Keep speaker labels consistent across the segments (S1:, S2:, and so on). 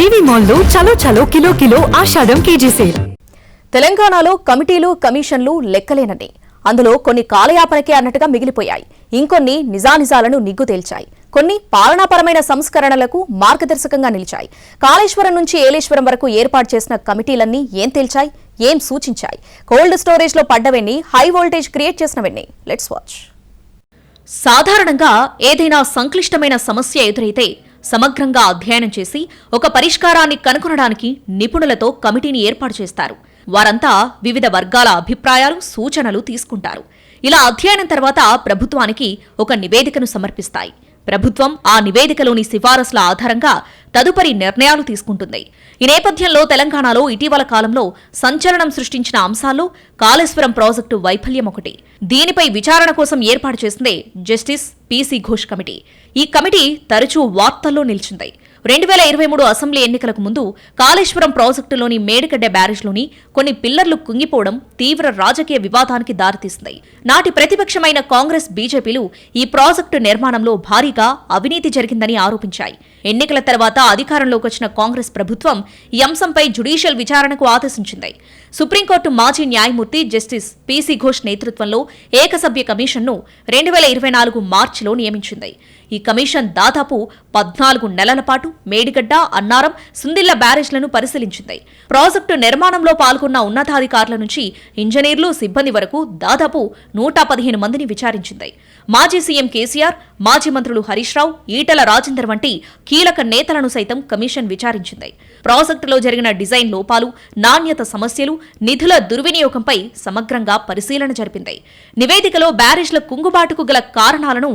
S1: జీవి మాల్లో చలో చలో కిలో కిలో ఆషాఢం కేజీ సేల్.
S2: తెలంగాణలో కమిటీలు కమిషన్లు లెక్కలేనని, అందులో కొన్ని కాలయాపనకే అన్నట్టుగా మిగిలిపోయాయి. ఇంకొన్ని నిజానిజాలను నిగ్గు తేల్చాయి. కొన్ని పాలనాపరమైన సంస్కరణలకు మార్గదర్శకంగా నిలిచాయి. కాళేశ్వరం నుంచి ఏలేశ్వరం వరకు ఏర్పాటు చేసిన కమిటీలన్నీ ఏం తేల్చాయి, ఏం సూచించాయి? కోల్డ్ స్టోరేజ్ లో పడ్డవెన్ని, హై వోల్టేజ్ క్రియేట్ చేసినవెన్ని? Let's watch. సాధారణంగా ఏదైనా సంక్లిష్టమైన సమస్య ఎదురైతే సమగ్రంగా అధ్యయనం చేసి ఒక పరిష్కారాన్ని కనుగొనడానికి నిపుణులతో కమిటీని ఏర్పాటు చేస్తారు. వారంతా వివిధ వర్గాల అభిప్రాయాలు, సూచనలు తీసుకుంటారు. ఇలా అధ్యయనం తర్వాత ప్రభుత్వానికి ఒక నివేదికను సమర్పిస్తాయి. ప్రభుత్వం ఆ నివేదికలోని సిఫారసుల ఆధారంగా తదుపరి నిర్ణయాలు తీసుకుంటుంది. ఈ నేపథ్యంలో తెలంగాణలో ఇటీవల కాలంలో సంచలనం సృష్టించిన అంశాల్లో కాళేశ్వరం ప్రాజెక్టు వైఫల్యం ఒకటి. దీనిపై విచారణ కోసం ఏర్పాటు చేసిందే జస్టిస్ పీసీ ఘోష్ కమిటీ. ఈ కమిటీ తరచూ వార్తల్లో నిలిచింది. 2023 అసెంబ్లీ ఎన్నికలకు ముందు కాళేశ్వరం ప్రాజెక్టులోని మేడిగడ్డ బ్యారేజ్లోని కొన్ని పిల్లర్లు కుంగిపోవడం తీవ్ర రాజకీయ వివాదానికి దారితీసింది. నాటి ప్రతిపక్షమైన కాంగ్రెస్, బీజేపీలు ఈ ప్రాజెక్టు నిర్మాణంలో భారీగా అవినీతి జరిగిందని ఆరోపించాయి. ఎన్నికల తర్వాత అధికారంలోకి వచ్చిన కాంగ్రెస్ ప్రభుత్వం ఈ అంశంపై జ్యుడీషియల్ విచారణకు ఆదేశించింది. సుప్రీంకోర్టు మాజీ న్యాయమూర్తి జస్టిస్ పీసీ ఘోష్ నేతృత్వంలో ఏకసభ్య కమిషన్ను 2024 మార్చిలో నియమించింది. ఈ కమిషన్ దాదాపు 14 నెలల పాటు మేడిగడ్డ, అన్నారం, సుందిళ్ల బ్యారేజ్లను పరిశీలించింది. ప్రాజెక్టు నిర్మాణంలో పాల్గొన్న ఉన్నతాధికారుల నుంచి ఇంజనీర్లు, సిబ్బంది వరకు దాదాపు 115 మందిని విచారించింది. మాజీ సీఎం కేసీఆర్, మాజీ మంత్రులు హరీష్ రావు, ఈటల రాజేందర్ వంటి కీలక నేతలను సైతం కమిషన్ విచారించింది. ప్రాజెక్టులో జరిగిన డిజైన్ లోపాలు, నాణ్యత సమస్యలు, నిధుల దుర్వినియోగంపై సమగ్రంగా పరిశీలన జరిపింది. నివేదికలో బ్యారేజ్ల కుంగుబాటుకు గల కారణాలను,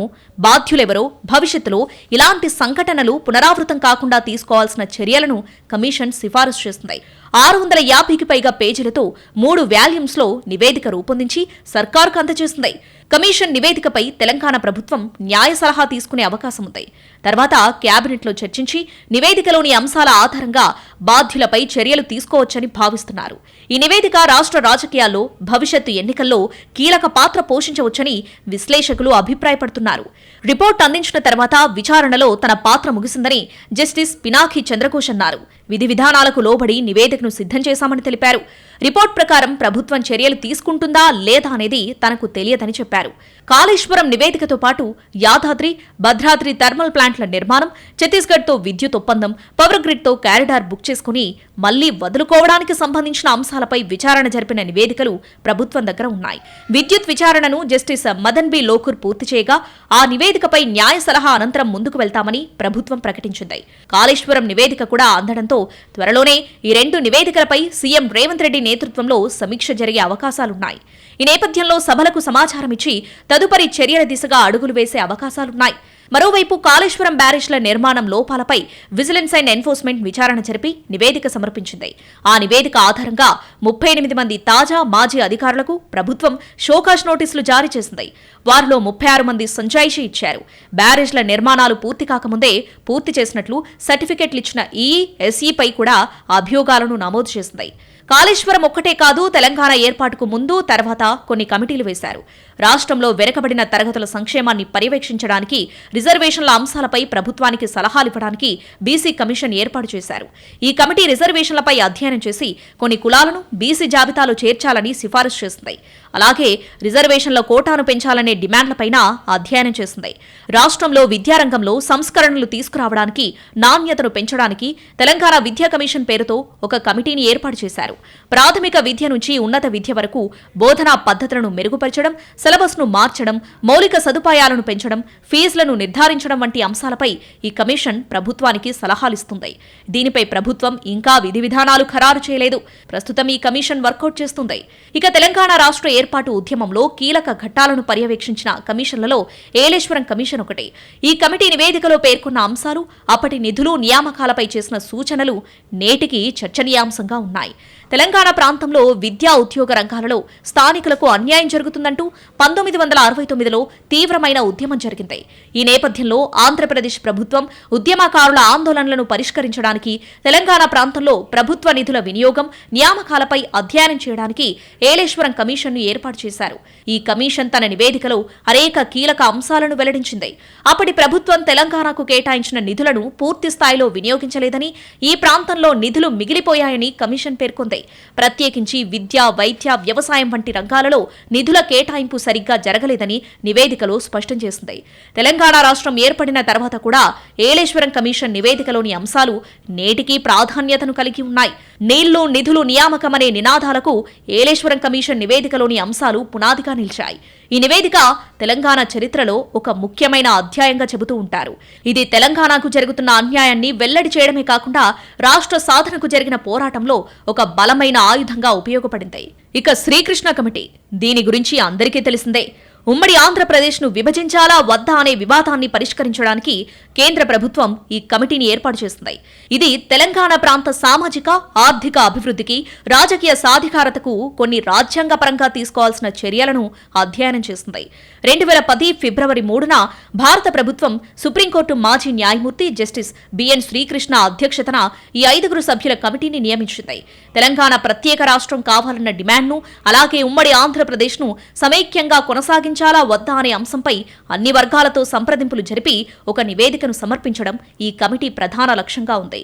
S2: బాధ్యులెవరో, భవిష్యత్తులో ఇలాంటి సంఘటనలు పునరావృతం కాకుండా తీసుకోవాల్సిన చర్యలను కమిషన్ సిఫారసు చేస్తుంది. 650కి పైగా పేజీలతో 3 వాల్యూమ్స్లో నివేదిక రూపొందించి సర్కారుకు అందజేసింది. కమిషన్ నివేదికపై తెలంగాణ ప్రభుత్వం న్యాయ సలహా తీసుకునే అవకాశం ఉంది. తర్వాత కేబినెట్లో చర్చించి నివేదికలోని అంశాల ఆధారంగా బాధ్యులపై చర్యలు తీసుకోవచ్చని భావిస్తున్నారు. ఈ నివేదిక రాష్ట్ర రాజకీయాల్లో భవిష్యత్తు ఎన్నికల్లో కీలక పాత్ర పోషించవచ్చని విశ్లేషకులు అభిప్రాయపడుతున్నారు. రిపోర్ట్ అందించిన తర్వాత విచారణలో తన పాత్ర ముగిసిందని జస్టిస్ పినాకి చంద్రఘోష్ అన్నారు. విధి విధానాలకు లోబడి నివేదికను సిద్ధం చేశామని తెలిపారు. రిపోర్ట్ ప్రకారం ప్రభుత్వం చర్యలు తీసుకుంటుందా లేదా అనేది తనకు తెలియదని చెప్పారు. కాళేశ్వరం నివేదికతో పాటు యాదాద్రి, భద్రాద్రి థర్మల్ ప్లాంట్ల నిర్మాణం, ఛత్తీస్గఢ్తో విద్యుత్ ఒప్పందం, పవర్ గ్రిడ్తో కారిడార్ బుక్ చేసుకుని మళ్లీ వదులుకోవడానికి సంబంధించిన అంశాలపై విచారణ జరిపిన నివేదికలు ప్రభుత్వం దగ్గర ఉన్నాయి. విద్యుత్ విచారణను జస్టిస్ మదన్ బి లోకూర్ పూర్తి చేయగా ఆ నివేదికపై న్యాయ సలహా అనంతరం ముందుకు వెళ్తామని ప్రభుత్వం ప్రకటించింది. కాళేశ్వరం నివేదిక కూడా అందడంతో త్వరలోనే ఈ 2 నివేదికలపై సీఎం రేవంత్ రెడ్డి నేతృత్వంలో సమీక్ష జరిగే అవకాశాలున్నాయి. ఈ నేపథ్యంలో సభలకు సమాచారం ఇచ్చి తదుపరి చర్యల దిశగా అడుగులు వేసే అవకాశాలున్నాయి. మరోవైపు కాళేశ్వరం బ్యారేజ్ల నిర్మాణం లోపాలపై విజిలెన్స్ అండ్ ఎన్ఫోర్స్మెంట్ విచారణ జరిపి నివేదిక సమర్పించింది. ఆ నివేదిక ఆధారంగా 38 మంది తాజా, మాజీ అధికారులకు ప్రభుత్వం షోకాజ్ నోటీసులు జారీ చేసింది. వారిలో 36 మంది సంజాయిషీ ఇచ్చారు. బ్యారేజ్ల నిర్మాణాలు పూర్తి కాకముందే పూర్తి చేసినట్లు సర్టిఫికెట్లు ఇచ్చిన ఈఈ, ఎస్ఈపై కూడా అభియోగాలను నమోదు చేసింది. కాళేశ్వరం ఒక్కటే కాదు, తెలంగాణ ఏర్పాటుకు ముందు, తర్వాత కొన్ని కమిటీలు వేశారు. రాష్ట్రంలో వెనుకబడిన తరగతుల సంక్షేమాన్ని పర్యవేక్షించడానికి, రిజర్వేషన్ల అంశాలపై ప్రభుత్వానికి సలహాలివ్వడానికి బీసీ కమిషన్ ఏర్పాటు చేశారు. ఈ కమిటీ రిజర్వేషన్లపై అధ్యయనం చేసి కొన్ని కులాలను బీసీ జాబితాలో చేర్చాలని సిఫారసు చేసింది. అలాగే రిజర్వేషన్ల కోటాను పెంచాలనే డిమాండ్లపైన అధ్యయనం చేసింది. రాష్ట్రంలో విద్యారంగంలో సంస్కరణలు తీసుకురావడానికి, నాణ్యతను పెంచడానికి తెలంగాణ విద్యా కమిషన్ పేరుతో ఒక కమిటీని ఏర్పాటు చేశారు. ప్రాథమిక విద్య నుంచి ఉన్నత విద్య వరకు బోధనా పద్ధతులను మెరుగుపరచడం, సిలబస్ను మార్చడం, మౌలిక సదుపాయాలను పెంచడం, ఫీజులను నిర్ధారించడం వంటి అంశాలపై ఈ కమిషన్ ప్రభుత్వానికి సలహాలిస్తుంది. దీనిపై ప్రభుత్వం ఇంకా విధి విధానాలు ఖరారు చేయలేదు. ప్రస్తుతం ఈ కమిషన్ వర్కౌట్ చేస్తుంది. ఇక తెలంగాణ రాష్ట్ర ఏర్పాటు ఉద్యమంలో కీలక ఘట్టాలను పర్యవేక్షించిన కమిషన్లలో ఏలేశ్వరం కమిషన్ ఒకటి. ఈ కమిటీ నివేదికలో పేర్కొన్న అంశాలు, అప్పటి నిధులు, నియామకాలపై చేసిన సూచనలు నేటికి చర్చనీయాంశంగా ఉన్నాయి. తెలంగాణ ప్రాంతంలో విద్యా, ఉద్యోగ రంగాలలో స్థానికులకు అన్యాయం జరుగుతుందంటూ 1969లో తీవ్రమైన ఉద్యమం జరిగింది. ఈ నేపథ్యంలో ఆంధ్రప్రదేశ్ ప్రభుత్వం ఉద్యమకారుల ఆందోళనలను పరిష్కరించడానికి తెలంగాణ ప్రాంతంలో ప్రభుత్వ నిధుల వినియోగం, నియామకాలపై అధ్యయనం చేయడానికి ఏలేశ్వరం కమిషన్ను ఏర్పాటు చేశారు. ఈ కమిషన్ తన నివేదికలో అనేక కీలక అంశాలను వెల్లడించింది. అప్పటి ప్రభుత్వం తెలంగాణకు కేటాయించిన నిధులను పూర్తి స్థాయిలో వినియోగించలేదని, ఈ ప్రాంతంలో నిధులు మిగిలిపోయాయని కమిషన్ పేర్కొంది. ప్రత్యేకించి విద్య, వైద్య, వ్యవసాయం వంటి రంగాలలో నిధుల కేటాయింపు సరిగ్గా జరగలేదని నివేదికలో స్పష్టం చేసింది. తెలంగాణ రాష్ట్రం ఏర్పడిన తర్వాత కూడా ఏలేశ్వరం కమిషన్ నివేదికలోని అంశాలు నేటికీ ప్రాధాన్యతను కలిగి ఉన్నాయి. నీళ్లు, నిధులు, నియామకమనే నినాదాలకు ఏలేశ్వరం కమిషన్ నివేదికలోని అంశాలు పునాదిగా నిలిచాయి. ఈ నివేదిక తెలంగాణ చరిత్రలో ఒక ముఖ్యమైన అధ్యాయంగా చెబుతూ ఉంటారు. ఇది తెలంగాణకు జరుగుతున్న అన్యాయాన్ని వెల్లడి చేయడమే కాకుండా రాష్ట్ర సాధనకు జరిగిన పోరాటంలో ఒక బలమైన ఆయుధంగా ఉపయోగపడింది. ఇక శ్రీకృష్ణ కమిటీ, దీని గురించి అందరికీ తెలిసిందే. ఉమ్మడి ఆంధ్రప్రదేశ్ను విభజించాలా వద్దా అనే వివాదాన్ని పరిష్కరించడానికి కేంద్ర ప్రభుత్వం ఈ కమిటీని ఏర్పాటు చేసింది. ఇది తెలంగాణ ప్రాంత సామాజిక, ఆర్థిక అభివృద్ధికి, రాజకీయ సాధికారతకు కొన్ని రాజ్యాంగపరంగా తీసుకోవాల్సిన చర్యలను అధ్యయనం చేసింది. 2010 ఫిబ్రవరి 3న భారత ప్రభుత్వం సుప్రీంకోర్టు మాజీ న్యాయమూర్తి జస్టిస్ బిఎన్ శ్రీకృష్ణ అధ్యక్షతన ఈ 5 సభ్యుల కమిటీని నియమించింది. తెలంగాణ ప్రత్యేక రాష్ట్రం కావాలన్న డిమాండ్ను, అలాగే ఉమ్మడి ఆంధ్రప్రదేశ్ను సమైక్యంగా కొనసాగించాలా వద్దా అనే అంశంపై అన్ని వర్గాలతో సంప్రదింపులు జరిపి ఒక నివేదికను సమర్పించడం ఈ కమిటీ ప్రధాన లక్ష్యంగా ఉంది.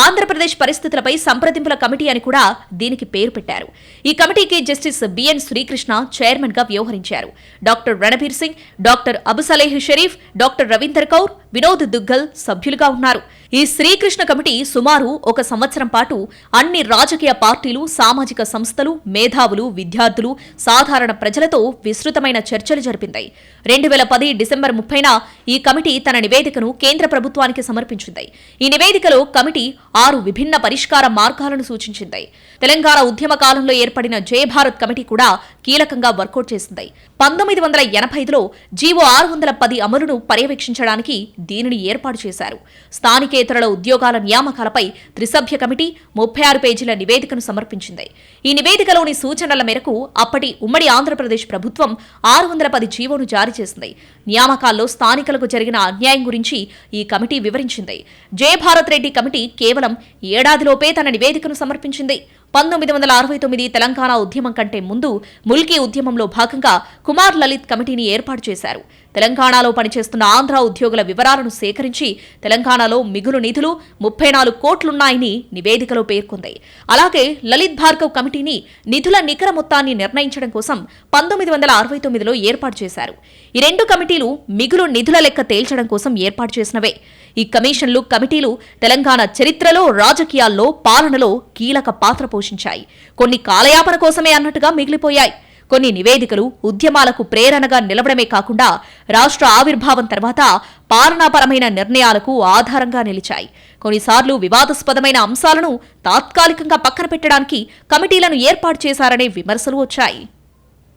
S2: ఆంధ్రప్రదేశ్ పరిస్థితులపై సంప్రదింపుల కమిటీ అని కూడా దీనికి పేరు పెట్టారు. ఈ కమిటీకి జస్టిస్ బిఎన్ శ్రీకృష్ణ చైర్మన్ గా వ్యవహరించారు. Doctor Ranbir Singh, doctor Abusaleh Sharif, doctor Ravinder Kaur, Vinod Duggal సభ్యులుగా ఉన్నారు. ఈ శ్రీకృష్ణ కమిటీ సుమారు 1 సంవత్సరం పాటు అన్ని రాజకీయ పార్టీలు, సామాజిక సంస్థలు, మేధావులు, విద్యార్థులు, సాధారణ ప్రజలతో విస్తృతమైన చర్చలు జరిపింది. 2010 డిసెంబర్ 30న ఈ కమిటీ తన నివేదికను కేంద్ర ప్రభుత్వానికి సమర్పించింది. ఈ నివేదికలో కమిటీ 6 విభిన్న పరిష్కార మార్గాలను సూచించింది. తెలంగాణ ఉద్యమ కాలంలో ఏర్పడిన జయ భారత్ కమిటీ కూడా కీలకంగా వర్కౌట్ చేసింది. 1985లో జీవో 610 అమలును పర్యవేక్షించడానికి దీనిని ఏర్పాటు చేశారు. స్థానికేతరుల ఉద్యోగాల నియామకాలపై త్రిసభ్య కమిటీ 36 పేజీల నివేదికను సమర్పించింది. ఈ నివేదికలోని సూచనల మేరకు అప్పటి ఉమ్మడి ఆంధ్రప్రదేశ్ ప్రభుత్వం 610 జీవోను జారీ చేసింది. నియామకాల్లో స్థానికులకు జరిగిన అన్యాయం గురించి ఈ కమిటీ వివరించింది. జయభారత్ రెడ్డి కమిటీ కేవలం ఏడాదిలోపే తన నివేదికను సమర్పించింది. 1969 తెలంగాణ ఉద్యమం కంటే ముందు ముల్కీ ఉద్యమంలో భాగంగా కుమార్ లలిత్ కమిటీని ఏర్పాటు చేశారు. తెలంగాణలో పనిచేస్తున్న ఆంధ్ర ఉద్యోగుల వివరాలను సేకరించి తెలంగాణలో మిగులు నిధులు 34 కోట్లున్నాయని నివేదికలో పేర్కొంది. అలాగే లలిత్ భార్గవ్ కమిటీని నిధుల నికర మొత్తాన్ని నిర్ణయించడం కోసం 1969లో ఏర్పాటు చేశారు. ఈ 2 కమిటీలు మిగులు నిధుల లెక్క తేల్చడం కోసం ఏర్పాటు చేసినవే. ఈ కమిషన్లు, కమిటీలు తెలంగాణ చరిత్రలో, రాజకీయాల్లో, పాలనలో కీలక పాత్ర పోషించాయి. కొన్ని కాలయాపన కోసమే అన్నట్టుగా మిగిలిపోయాయి. కొన్ని నివేదికలు ఉద్యమాలకు ప్రేరణగా నిలవడమే కాకుండా రాష్ట్ర ఆవిర్భావం తర్వాత పాలనాపరమైన నిర్ణయాలకు ఆధారంగా నిలిచాయి. కొన్నిసార్లు వివాదాస్పదమైన అంశాలను తాత్కాలికంగా పక్కన పెట్టడానికి కమిటీలను ఏర్పాటు చేశారనే విమర్శలు వచ్చాయి.